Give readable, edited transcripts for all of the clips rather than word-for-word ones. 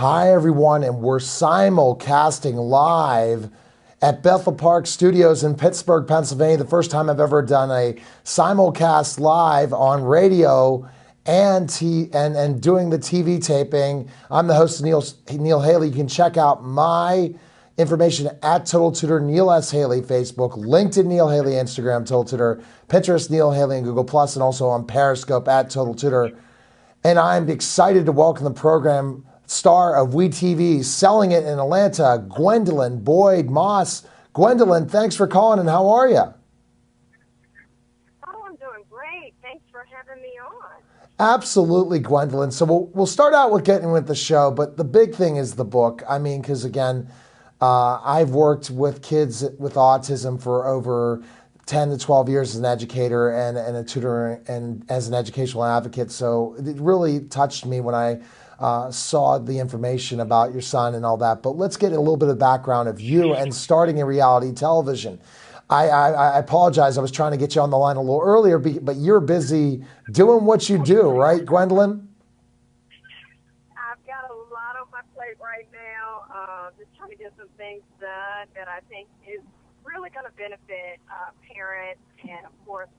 Hi, everyone, and we're simulcasting live at Bethel Park Studios in Pittsburgh, Pennsylvania. The first time I've ever done a simulcast live on radio and doing the TV taping. I'm the host, Neil Haley. You can check out my information at Total Tutor, Neil S. Haley, Facebook, LinkedIn, Neil Haley, Instagram, Total Tutor, Pinterest, Neil Haley, and Google+, and also on Periscope at Total Tutor. And I'm excited to welcome the program star of BPTV, Selling It in Atlanta, Gwendolyn Boyd Moss. Gwendolyn, thanks for calling, and how are you? Oh, I'm doing great. Thanks for having me on. Absolutely, Gwendolyn. So we'll start out with getting with the show, but the big thing is the book. I mean, because again, I've worked with kids with autism for over 10 to 12 years as an educator and a tutor and as an educational advocate. So it really touched me when I saw the information about your son and all that. But let's get a little bit of background of you and starting in reality television. I apologize. I was trying to get you on the line a little earlier, but you're busy doing what you do, right, Gwendolyn? I've got a lot on my plate right now. Just trying to get some things done that I think is really going to benefit parents and, of course,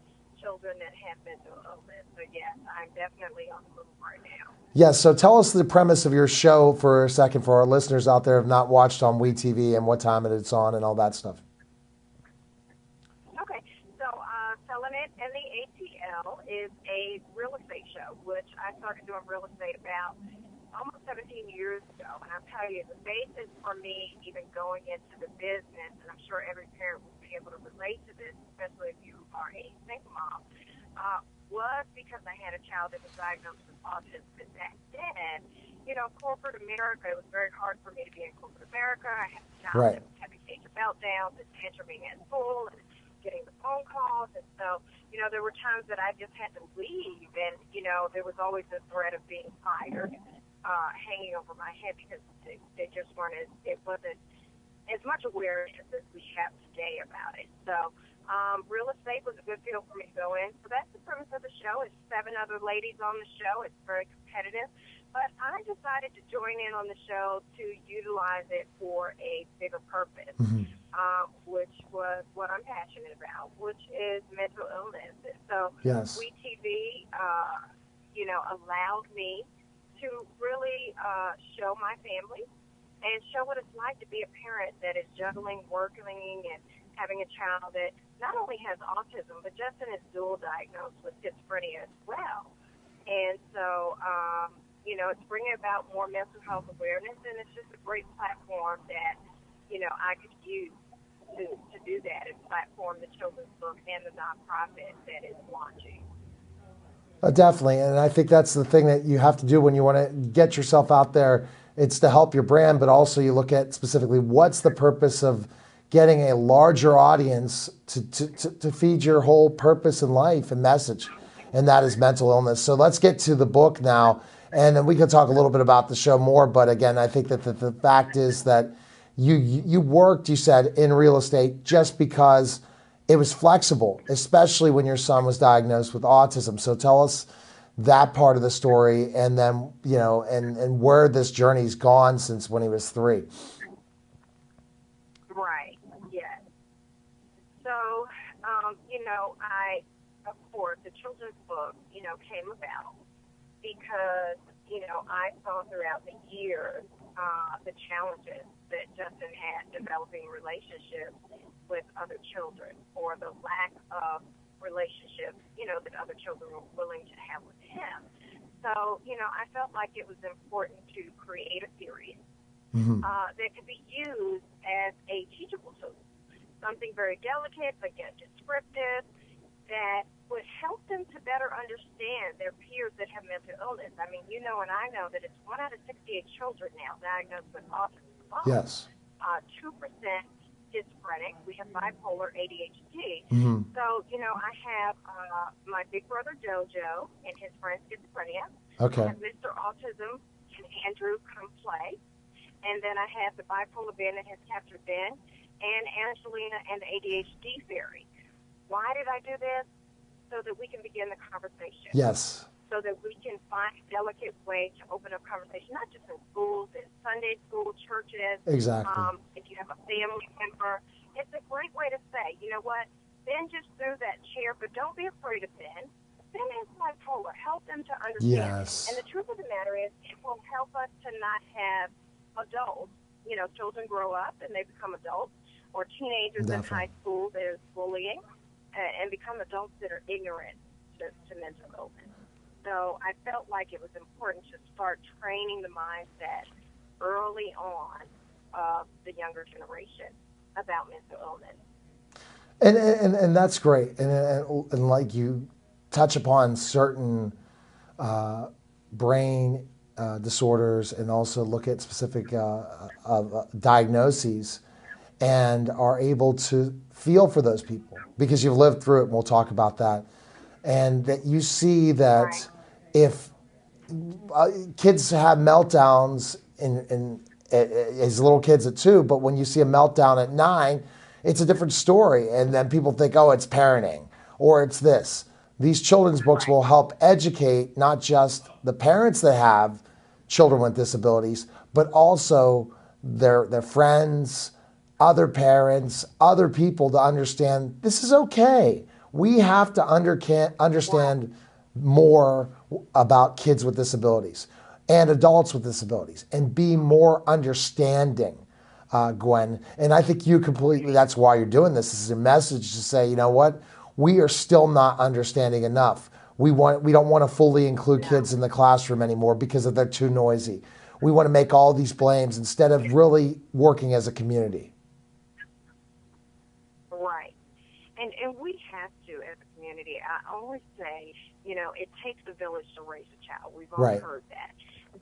children that have mental illness. So, yes, I'm definitely on the move right now. Yes, so tell us the premise of your show for a second for our listeners out there who have not watched on BPTV and what time it's on and all that stuff. Okay, so Selling It and the ATL is a real estate show, which I started doing real estate about almost 17 years ago. And I'll tell you, the basis for me even going into the business, and I'm sure every parent will be able to relate to this, especially if you are a single mom, was because I had a child that was diagnosed with autism. And back then, you know, corporate America, it was very hard for me to be in corporate America. I had a child that was having major meltdowns and tantruming at school and getting the phone calls. And so, you know, there were times that I just had to leave. And, you know, there was always the threat of being fired hanging over my head because they just weren't it wasn't as much awareness as we have today about it. So real estate was a good field for me to go in. So that's the premise of the show. It's 7 other ladies on the show. It's very competitive. But I decided to join in on the show to utilize it for a bigger purpose, which was what I'm passionate about, which is mental illness. So yes. BPTV, you know, allowed me to really show my family and show what it's like to be a parent that is juggling, working, and having a child that not only has autism, but Justin is dual diagnosed with schizophrenia as well. And so, you know, it's bringing about more mental health awareness, and it's just a great platform that, you know, I could use to do that and platform the children's book and the nonprofit that is launching. Definitely, and I think that's the thing that you have to do when you want to get yourself out there. It's to help your brand, but also you look at specifically what's the purpose of getting a larger audience to feed your whole purpose in life and message, and that is mental illness. So let's get to the book now, and then we can talk a little bit about the show more. But again, I think that the fact is that you worked, you said, in real estate just because it was flexible, especially when your son was diagnosed with autism. So tell us that part of the story, and then, you know, and where this journey's gone since when he was 3. Right, yes. So, you know, of course, the children's book, you know, came about because, you know, I saw throughout the years the challenges that Justin had developing relationships with other children, or the lack of relationships, you know, that other children were willing to have with him. So, you know, I felt like it was important to create a series that could be used as a teachable tool, something very delicate but yet descriptive that would help them to better understand their peers that have mental illness. I mean, you know, and I know that it's 1 out of 68 children now diagnosed with autism. Yes. 2% schizophrenic. We have bipolar, ADHD. So, you know, I have my big brother JoJo and his friend schizophrenia. Okay. I have Mr. Autism and Andrew come play. And then I have the bipolar Ben that has captured Ben, and Angelina and the ADHD fairy. Why did I do this? So that we can begin the conversation. Yes. so that we can find a delicate way to open up conversation, not just in schools, in Sunday school, churches. Exactly. If you have a family member, it's a great way to say, you know what, Ben just threw that chair, but don't be afraid of Ben. Ben is bipolar. Help them to understand. Yes. And the truth of the matter is, it will help us to not have adults. You know, children grow up and they become adults, or teenagers in high school, there's bullying, and become adults that are ignorant to mental illness. So I felt like it was important to start training the mindset early on of the younger generation about mental illness. And that's great. And like you touch upon certain brain disorders, and also look at specific diagnoses, and are able to feel for those people because you've lived through it, and we'll talk about that. And that you see that Right. if kids have meltdowns as little kids at 2, but when you see a meltdown at 9, it's a different story. And then people think, oh, it's parenting or it's this. These children's books will help educate not just the parents that have children with disabilities, but also their friends, other parents, other people, to understand this is okay. We have to understand more about kids with disabilities and adults with disabilities, and be more understanding, Gwen. And I think you completely, that's why you're doing this. This is a message to say, you know what? We are still not understanding enough. We don't want to fully include kids in the classroom anymore because they're too noisy. We want to make all these blames instead of really working as a community. Right. And we have to, as a community. I always say, you know, it takes a village to raise a child. We've all heard that.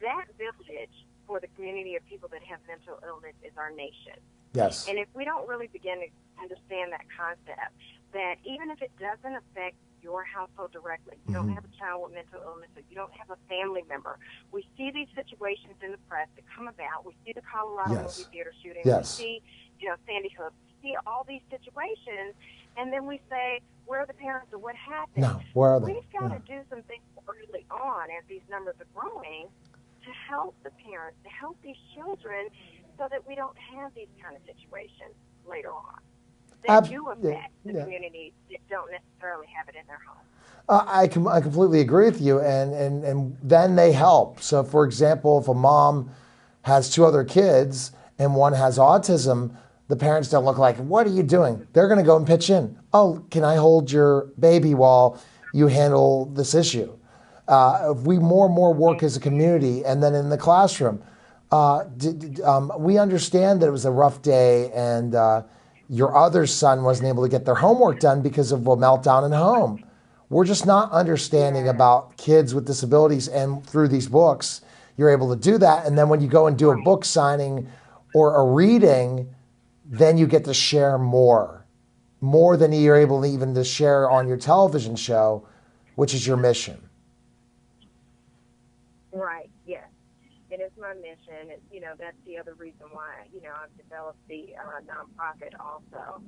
That village for the community of people that have mental illness is our nation. Yes. And if we don't really begin to understand that concept, that even if it doesn't affect your household directly, you don't have a child with mental illness, or you don't have a family member, we see these situations in the press that come about. We see the Colorado movie theater shooting. We see, you know, Sandy Hook. We see all these situations, and then we say, where are the parents, or what happened? No, where are they? We've got to do some things early on as these numbers are growing to help the parents, to help these children, so that we don't have these kind of situations later on that do affect the communities that don't necessarily have it in their home. I completely agree with you, and then they help. So, for example, if a mom has 2 other kids and one has autism, the parents don't look like, what are you doing? They're going to go and pitch in. Oh, can I hold your baby while you handle this issue? If we more and more work as a community, and then in the classroom, we understand that it was a rough day, and your other son wasn't able to get their homework done because of a meltdown in home. We're just not understanding about kids with disabilities, and through these books, you're able to do that. And then when you go and do a book signing or a reading, then you get to share more than you're able to even to share on your television show, which is your mission. Right, yes. It is my mission. And, you know, that's the other reason why, you know, I've developed the nonprofit also,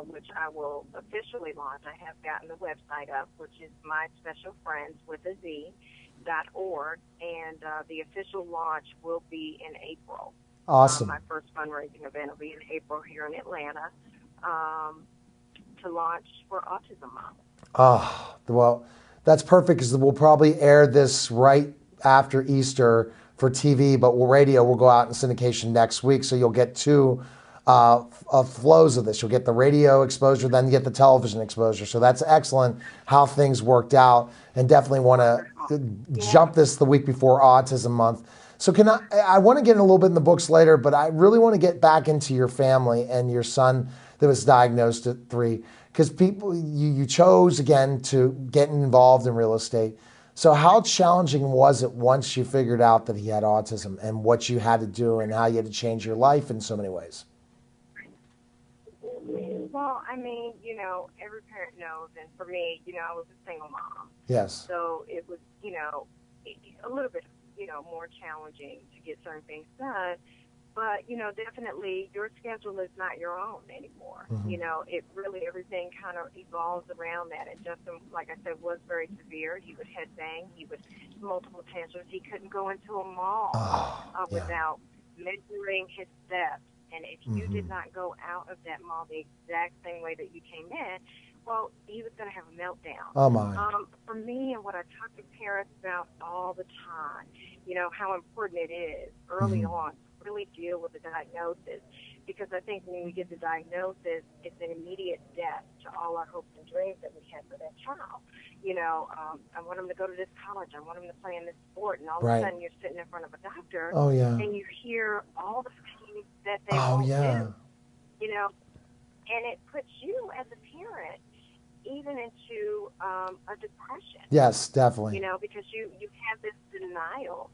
which I will officially launch. I have gotten the website up, which is myspecialfriends.org, and the official launch will be in April. Awesome. My first fundraising event will be in April here in Atlanta, to launch for Autism Month. Oh, well, that's perfect, because we'll probably air this right after Easter for TV, but radio will go out in syndication next week. So you'll get 2 flows of this. You'll get the radio exposure, then you get the television exposure. So that's excellent how things worked out, and definitely want to jump this the week before Autism Month. So I want to get in a little bit in the books later, but I really want to get back into your family and your son that was diagnosed at 3, because you chose again to get involved in real estate. So how challenging was it once you figured out that he had autism, and what you had to do and how you had to change your life in so many ways? Well, I mean, you know, every parent knows, and for me, you know, I was a single mom. Yes. So it was, you know, a little bit, you know, more challenging to get certain things done. But, you know, definitely your schedule is not your own anymore. You know, it really, everything kind of evolves around that. And Justin, like I said, was very severe. He would headbang. He would multiple tantrums. He couldn't go into a mall without measuring his steps. And if you did not go out of that mall the exact same way that you came in, well, he was going to have a meltdown. Oh, my. For me, and what I talk to parents about all the time, you know, how important it is early on to really deal with the diagnosis. Because I think when we get the diagnosis, it's an immediate death to all our hopes and dreams that we had for that child. You know, I want him to go to this college. I want him to play in this sport. And all of a sudden you're sitting in front of a doctor and you hear all the things that they won't do. You know, and it puts you as a parent even into a depression. Yes, definitely. You know, because you have this denial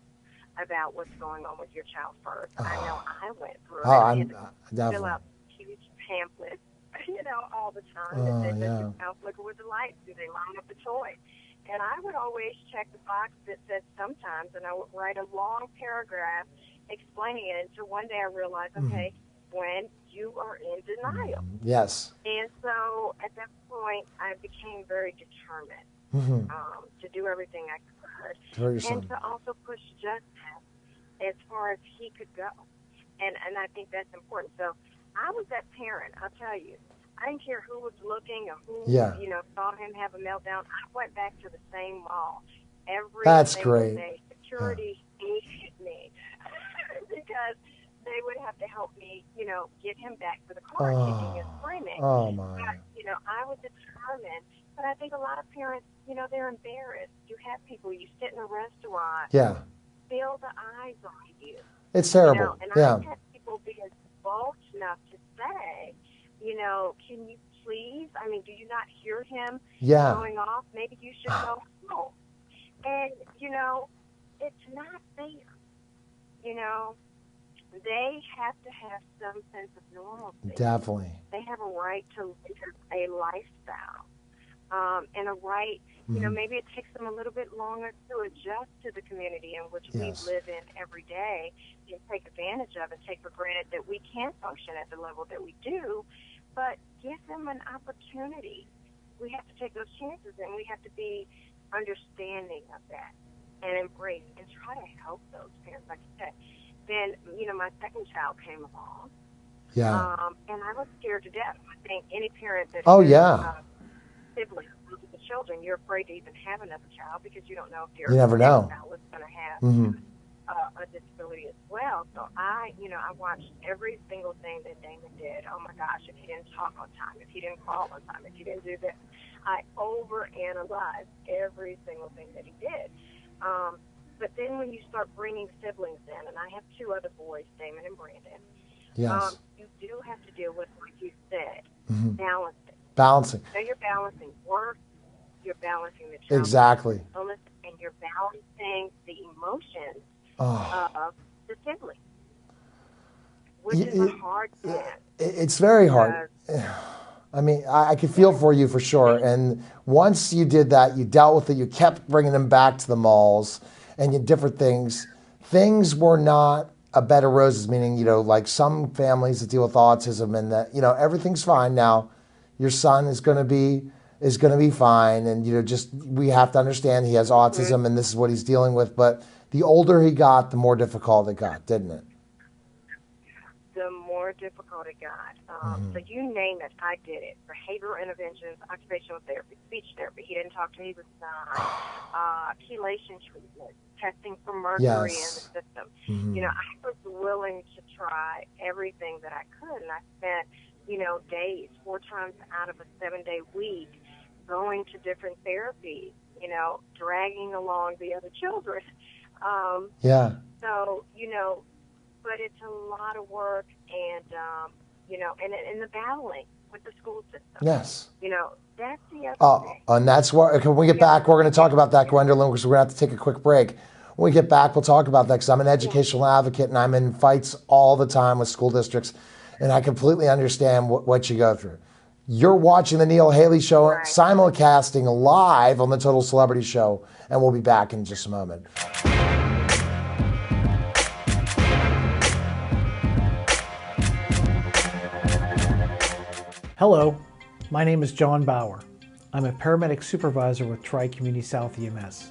about what's going on with your child first. I know I went through it. I had to fill out huge pamphlets, you know, all the time. Does your child flicker with the lights? Do they line up the toy? And I would always check the box that said sometimes, and I would write a long paragraph explaining it until one day I realized, okay, Gwen, you are in denial. Yes. And so at that point, I became very determined to do everything I could, and to also push Justin as far as he could go. And I think that's important. So I was that parent, I'll tell you. I didn't care who was looking or who, you know, saw him have a meltdown. I went back to the same mall every single day. Security hated me because they would have to help me, you know, get him back to the car, kicking and screaming. Oh, my. But, you know, I was determined. But I think a lot of parents, you know, they're embarrassed. You have people, you sit in a restaurant, feel the eyes on you. It's terrible. You know, and I've had people be bold enough to say, you know, can you please, I mean, do you not hear him going off? Maybe you should go home. And, you know, it's not fair. You know, they have to have some sense of normalcy. Definitely. They have a right to live a lifestyle. And a right, you know, maybe it takes them a little bit longer to adjust to the community in which we live in every day and take advantage of and take for granted that we can function at the level that we do, but give them an opportunity. We have to take those chances, and we have to be understanding of that and embrace and try to help those parents, like you said. Then, you know, my second child came along, and I was scared to death. I think any parent that siblings, the children, you're afraid to even have another child because you don't know if your child is going to have a disability as well. So I watched every single thing that Damon did. Oh my gosh, if he didn't talk on time, if he didn't call on time, if he didn't do this, I overanalyzed every single thing that he did. But then when you start bringing siblings in, and I have two other boys, Damon and Brandon, you do have to deal with, like you said, balancing. So you're balancing work, you're balancing the child illness, and you're balancing the emotions of the sibling, which is a hard thing. It's very hard. I mean, I can feel for you for sure. And once you did that, you dealt with it. You kept bringing them back to the malls and you different things. Things were not a bed of roses, meaning, you know, like some families that deal with autism and that, you know, everything's fine now. Your son is going to be fine, and you know, just we have to understand he has autism, and this is what he's dealing with. But the older he got, the more difficult it got, didn't it? The more difficult it got. So you name it, I did it. Behavioral interventions, occupational therapy, speech therapy. He didn't talk to me, he was 9. Chelation treatment, testing for mercury in the system. You know, I was willing to try everything that I could, and I spent, you know, days, 4 times out of a 7-day week, going to different therapies, you know, dragging along the other children. So, you know, but it's a lot of work, and, you know, and the battling with the school system. Yes. You know, that's the other thing. And that's why, when we get back, we're going to talk about that, Gwendolyn, because we're going to have to take a quick break. When we get back, we'll talk about that, because I'm an educational advocate, and I'm in fights all the time with school districts. And I completely understand what you go through. You're watching the Neil Haley Show, simulcasting live on the Total Celebrity Show, and we'll be back in just a moment. Hello, my name is John Bauer. I'm a paramedic supervisor with Tri-Community South EMS.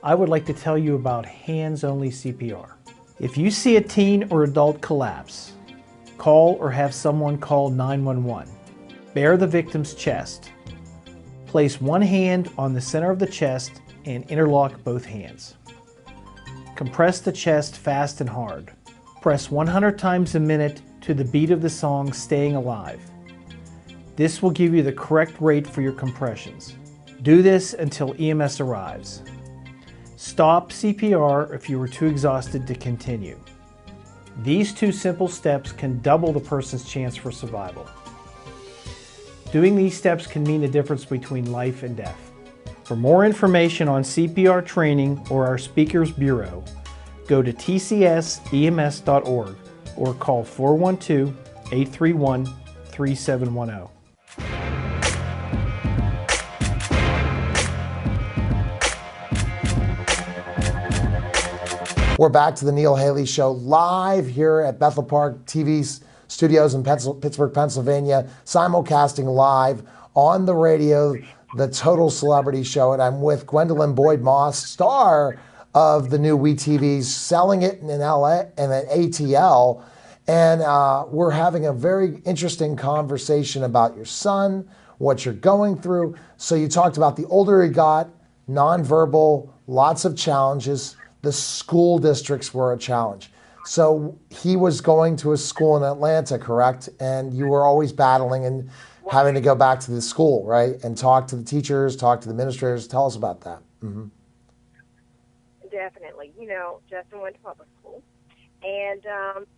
I would like to tell you about hands-only CPR. If you see a teen or adult collapse, call or have someone call 911. Bare the victim's chest. Place one hand on the center of the chest and interlock both hands. Compress the chest fast and hard. Press 100 times a minute to the beat of the song Staying Alive. This will give you the correct rate for your compressions. Do this until EMS arrives. Stop CPR if you are too exhausted to continue. These two simple steps can double the person's chance for survival. Doing these steps can mean the difference between life and death. For more information on CPR training or our Speakers Bureau, go to tcsems.org or call 412-831-3710. We're back to the Neil Haley Show live here at Bethel Park TV's studios in Pittsburgh, Pennsylvania, simulcasting live on the radio, the Total Celebrity Show. And I'm with Gwendolyn Boyd Moss, star of the new WeTV's Selling It in LA and at ATL. And we're having a very interesting conversation about your son, what you're going through. So you talked about the older he got, nonverbal, lots of challenges. The school districts were a challenge. So he was going to a school in Atlanta, correct? And you were always battling and having to go back to the school, right? And talk to the teachers, talk to the administrators. Tell us about that. Mm-hmm. Definitely. You know, Justin went to public school. And,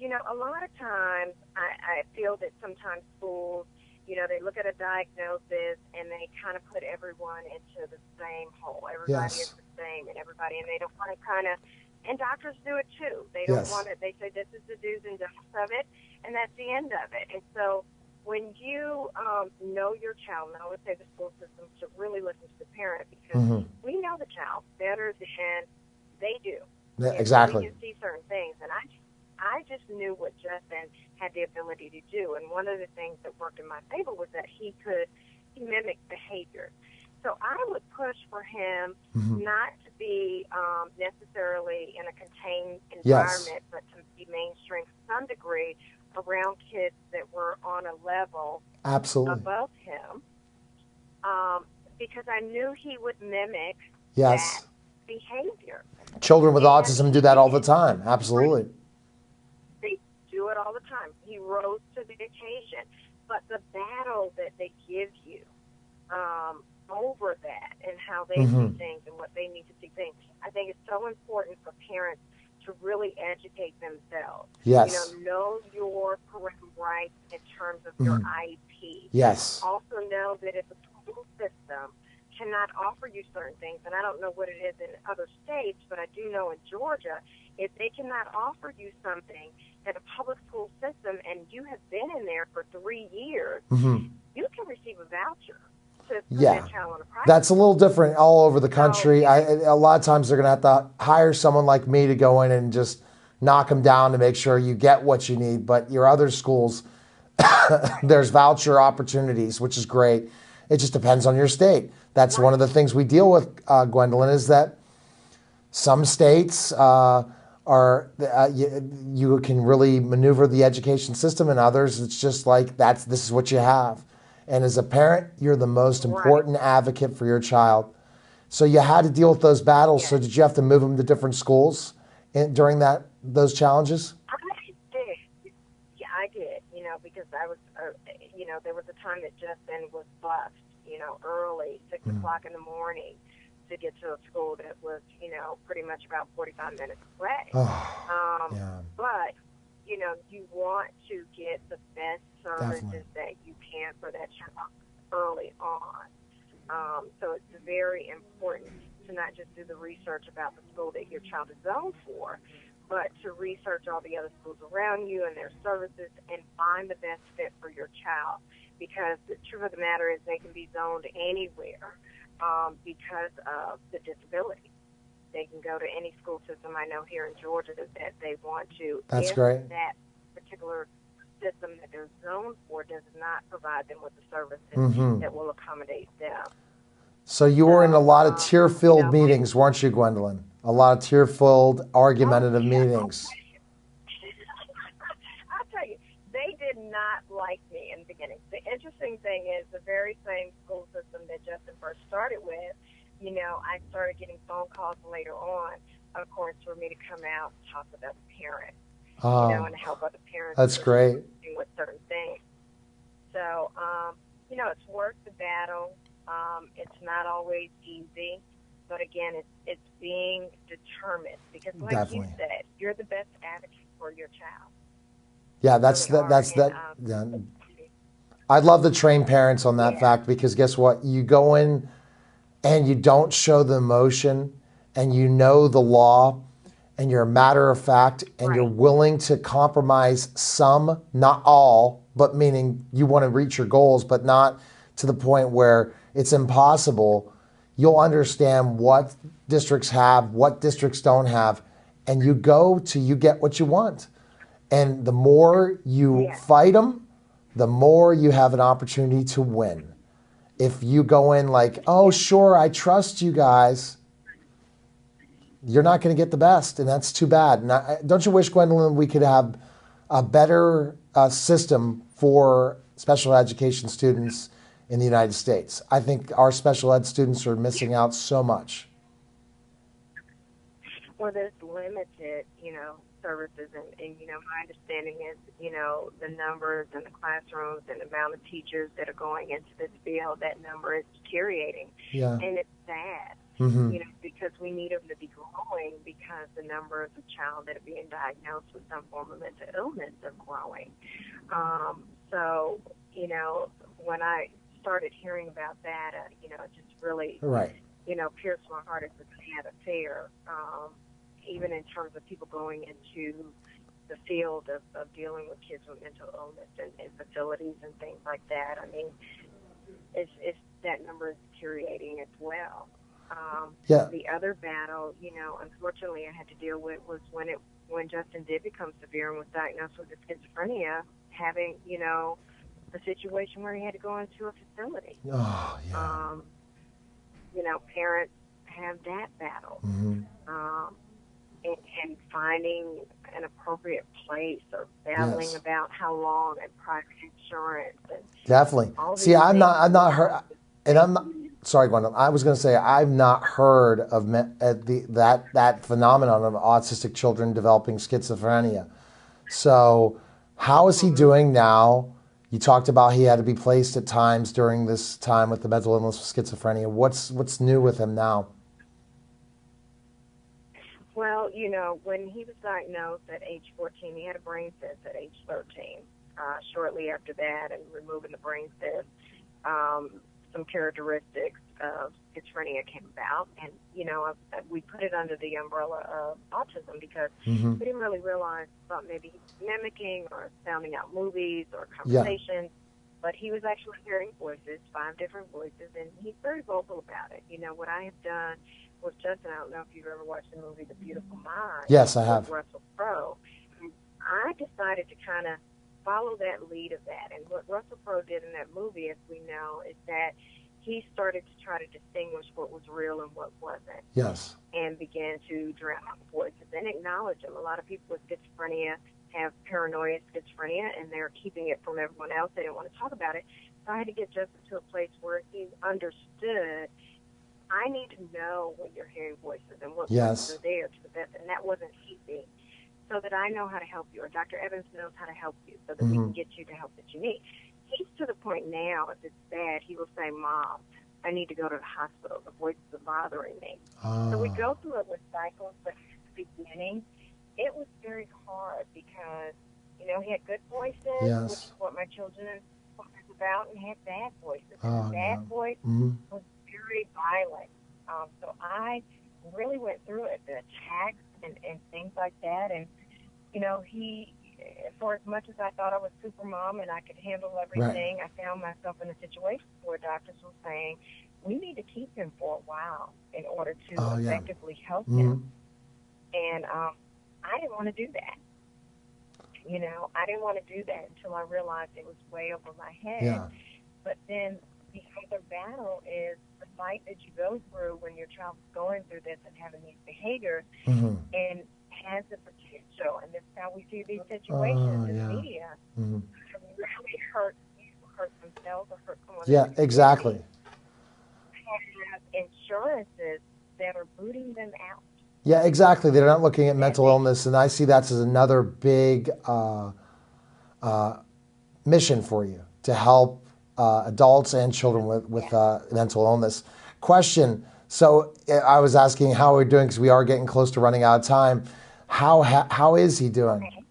you know, a lot of times I feel that sometimes schools, you know, they look at a diagnosis and they kind of put everyone into the same hole. Everybody is the same and everybody, and they don't want to kind of, and doctors do it too. They don't want it. They say this is the do's and don'ts of it, and that's the end of it. And so when you know your child, and I would say the school system should really listen to the parent because we know the child better than they do. Yeah, exactly. We can see certain things, and I just knew what Justin had the ability to do. And one of the things that worked in my favor was that he mimic behavior. So I would push for him not to be necessarily in a contained environment, but to be mainstream to some degree around kids that were on a level above him, because I knew he would mimic that behavior. Children with autism do that all the time. Absolutely. They do it all the time. He rose to the occasion. But the battle that they give you over that and how they see things and what they need to see things, I think it's so important for parents to really educate themselves. Yes. You know your parental rights in terms of your IEP. Yes. Also know that if the school system cannot offer you certain things, and I don't know what it is in other states, but I do know in Georgia, if they cannot offer you something at a public school system and you have been in there for 3 years, you can receive a voucher to put that child on a private That's a little different all over the country. A lot of times they're going to have to hire someone like me to go in and just knock them down to make sure you get what you need. But your other schools, there's voucher opportunities, which is great. It just depends on your state. That's one of the things we deal with, Gwendolyn, is that some states you can really maneuver the education system, and others it's just like this is what you have. And as a parent, you're the most important advocate for your child. So you had to deal with those battles. So did you have to move them to different schools during those challenges? I did. Yeah, I did. You know, because I was, you know, there was a time that Justin was bused, you know, early, 6 o'clock in the morning, to get to a school that was, you know, pretty much about 45 minutes away. But, you know, you want to get the best services that you can for that child early on. So it's very important to not just do the research about the school that your child is zoned for, but to research all the other schools around you and their services and find the best fit for your child. Because the truth of the matter is they can be zoned anywhere because of the disability. They can go to any school system I know here in Georgia that they want to. That's great. That particular system that they're zoned for does not provide them with the services that will accommodate them. So you were in a lot of tear-filled meetings, weren't you, Gwendolyn? A lot of tear-filled, argumentative meetings. I'll tell you, they did not like me in the beginning. The interesting thing is the very same school system that Justin first started with, you know, I started getting phone calls later on, of course, for me to come out and talk with other parents, you know, and help other parents. That's great. With certain things. So, you know, it's worth the battle. It's not always easy, but again, it's being determined because, like you said, you're the best advocate for your child. Yeah, I'd love to train parents on that fact, because guess what? You go in and you don't show the emotion, and you know the law, and you're a matter of fact, and you're willing to compromise some, not all, but meaning you want to reach your goals, but not to the point where it's impossible. You'll understand what districts have, what districts don't have, and you go till you get what you want. And the more you fight them, the more you have an opportunity to win. If you go in like, oh, sure, I trust you guys, you're not going to get the best, and that's too bad. And don't you wish, Gwendolyn, we could have a better system for special education students in the United States? I think our special ed students are missing out so much. Well, there's limited, you know, services, and you know, my understanding is, you know, the numbers in the classrooms and the amount of teachers that are going into this field, that number is deteriorating. And it's sad. You know, because we need them to be growing, because the numbers of child that are being diagnosed with some form of mental illness are growing. So, you know, when I started hearing about that, you know, it just really, you know, pierced my heart as a sad affair, even in terms of people going into the field of dealing with kids with mental illness and facilities and things like that. I mean, it's that number is deteriorating as well. The other battle, you know, unfortunately I had to deal with was when Justin did become severe and was diagnosed with schizophrenia, having, you know, a situation where he had to go into a facility. You know, parents have that battle. And finding an appropriate place, or battling about how long, and private insurance. And definitely. See, I've not heard, and I'm not. Sorry, Gwendolyn. I was going to say I've not heard of that phenomenon of autistic children developing schizophrenia. So, how is he doing now? You talked about he had to be placed at times during this time with the mental illness of schizophrenia. What's new with him now? Well, you know, when he was diagnosed at age 14, he had a brain cyst at age 13. Shortly after that, and removing the brain cyst, some characteristics of schizophrenia came about, and you know, we put it under the umbrella of autism because we didn't really realize about maybe mimicking or sounding out movies or conversations, but he was actually hearing voices, 5 different voices, and he's very vocal about it. You know, what I have done with Justin, I don't know if you've ever watched the movie The Beautiful Mind. Yes, I have. Russell Crowe. I decided to kind of follow that lead of that. And what Russell Crowe did in that movie, as we know, is that he started to try to distinguish what was real and what wasn't. Yes. And began to drown out voices and acknowledge them. A lot of people with schizophrenia have paranoia schizophrenia, and they're keeping it from everyone else. They didn't want to talk about it. So I had to get Justin to a place where he understood, I need to know when you're hearing voices and what voices are there to the best. And that wasn't easy. So that I know how to help you, or Dr. Evans knows how to help you, so that we can get you the help that you need. He's to the point now, if it's bad, he will say, Mom, I need to go to the hospital. The voices are bothering me. So we go through it with cycles, but at the beginning, it was very hard because, you know, he had good voices, which is what my children are about, and he had bad voices. And the bad voice was very violent. So I really went through it, the attacks and things like that. And, you know, he, for as much as I thought I was super mom and I could handle everything, I found myself in a situation where doctors were saying, we need to keep him for a while in order to effectively help him. And I didn't want to do that. You know, I didn't want to do that until I realized it was way over my head. Yeah. But then the other battle is the fight that you go through when your child's going through this and having these behaviors, and has the potential, and this is how we see these situations in media, really hurt themselves or hurt someone else. Yeah, exactly. Have insurances that are booting them out. Yeah, exactly. They're not looking at mental illness, and I see that as another big mission for you to help adults and children with mental illness. Question. So I was asking how we're doing because we are getting close to running out of time. How is he doing? Okay.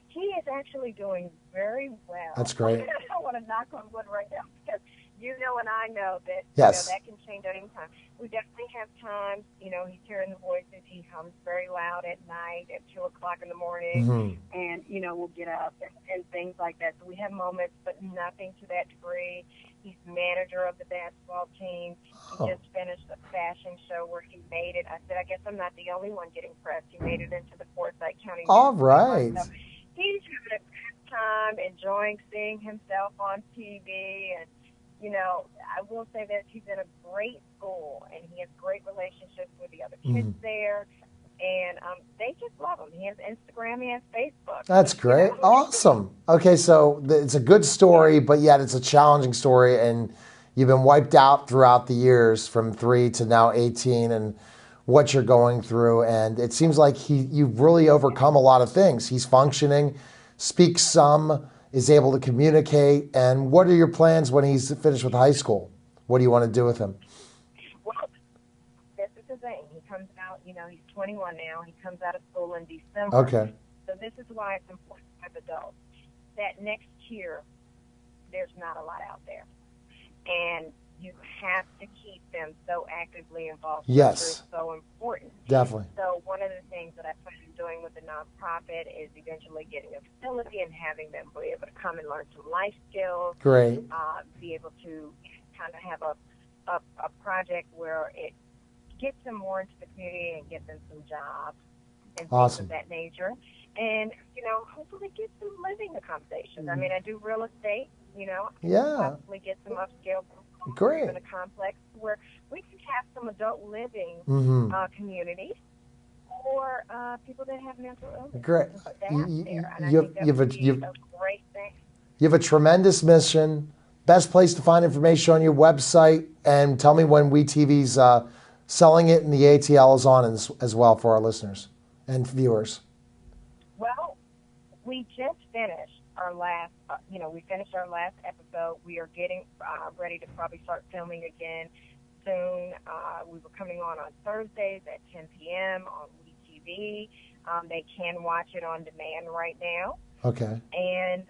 He is actually doing very well. That's great. I want to knock on wood right now because you know and I know that yes. That can change at any time. We definitely have times, you know, he's hearing the voices. He hums very loud at night at 2 o'clock in the morning, and, you know, we'll get up and things like that. So we have moments, but nothing to that degree. He's manager of the basketball team. He just finished a fashion show where he made it. I said, I guess I'm not the only one getting pressed. He made it into the Forsyth County. All right. So he's having a good time, enjoying seeing himself on TV. And, you know, I will say that he's in a great school, and he has great relationships with the other kids there. And they just love him. He has Instagram, he has Facebook. That's great. You know? Awesome. Okay, so it's a good story, but yet it's a challenging story, and you've been wiped out throughout the years from 3 to now 18 and what you're going through. And it seems like you've really overcome a lot of things. He's functioning, speaks some, is able to communicate. And what are your plans when he's finished with high school? What do you want to do with him? Well, this is the thing. He comes out, you know, he's 21 now. He comes out of school in December. Okay. So this is why it's important as adults. That next year, there's not a lot out there. And you have to keep them so actively involved. Yes. It's so important. Definitely. So one of the things that I plan on doing with the nonprofit is eventually getting a facility and having them be able to come and learn some life skills. Great. Be able to kind of have a project where it gets them more into the community and get them some jobs and things of that nature. And, you know, hopefully get some living accommodations. I mean, I do real estate, you know. Possibly get some upscale Great. in a complex where we can have some adult living communities for people that have mental illness. Great. You have a great thing. You have a tremendous mission. Best place to find information on your website, and tell me when WeTV's selling it and the ATL is on as well for our listeners and viewers. Well, we just finished our last, we finished our last episode. We are getting ready to probably start filming again soon. We were coming on Thursdays at 10 p.m. on WeTV. They can watch it on demand right now. Okay. And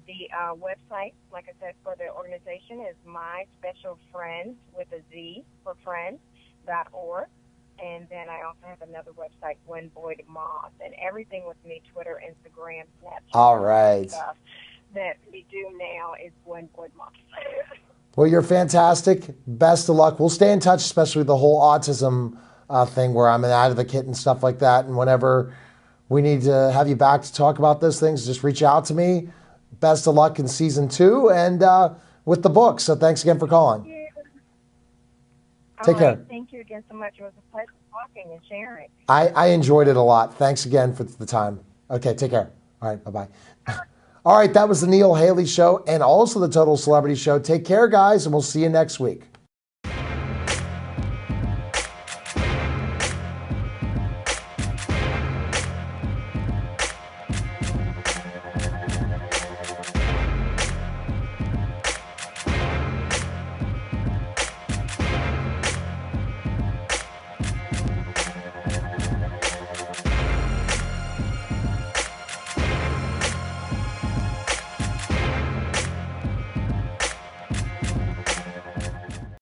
the website, like I said, for the organization is My Special Friends with a Z for friends.org. And then I also have another website, Gwen Boyd Moss, and everything with me, Twitter, Instagram, Snapchat. All right. Stuff that we do now is Gwen Boyd Moss. Well, you're fantastic. Best of luck. We'll stay in touch, especially with the whole autism thing where I'm an advocate and stuff like that. And whenever we need to have you back to talk about those things, just reach out to me. Best of luck in season 2 and with the book. So thanks again for calling. Take care. Thank you again so much. It was a pleasure talking and sharing. I enjoyed it a lot. Thanks again for the time. Okay, take care. All right, bye-bye. All right, that was the Neil Haley Show and also the Total Celebrity Show. Take care, guys, and we'll see you next week.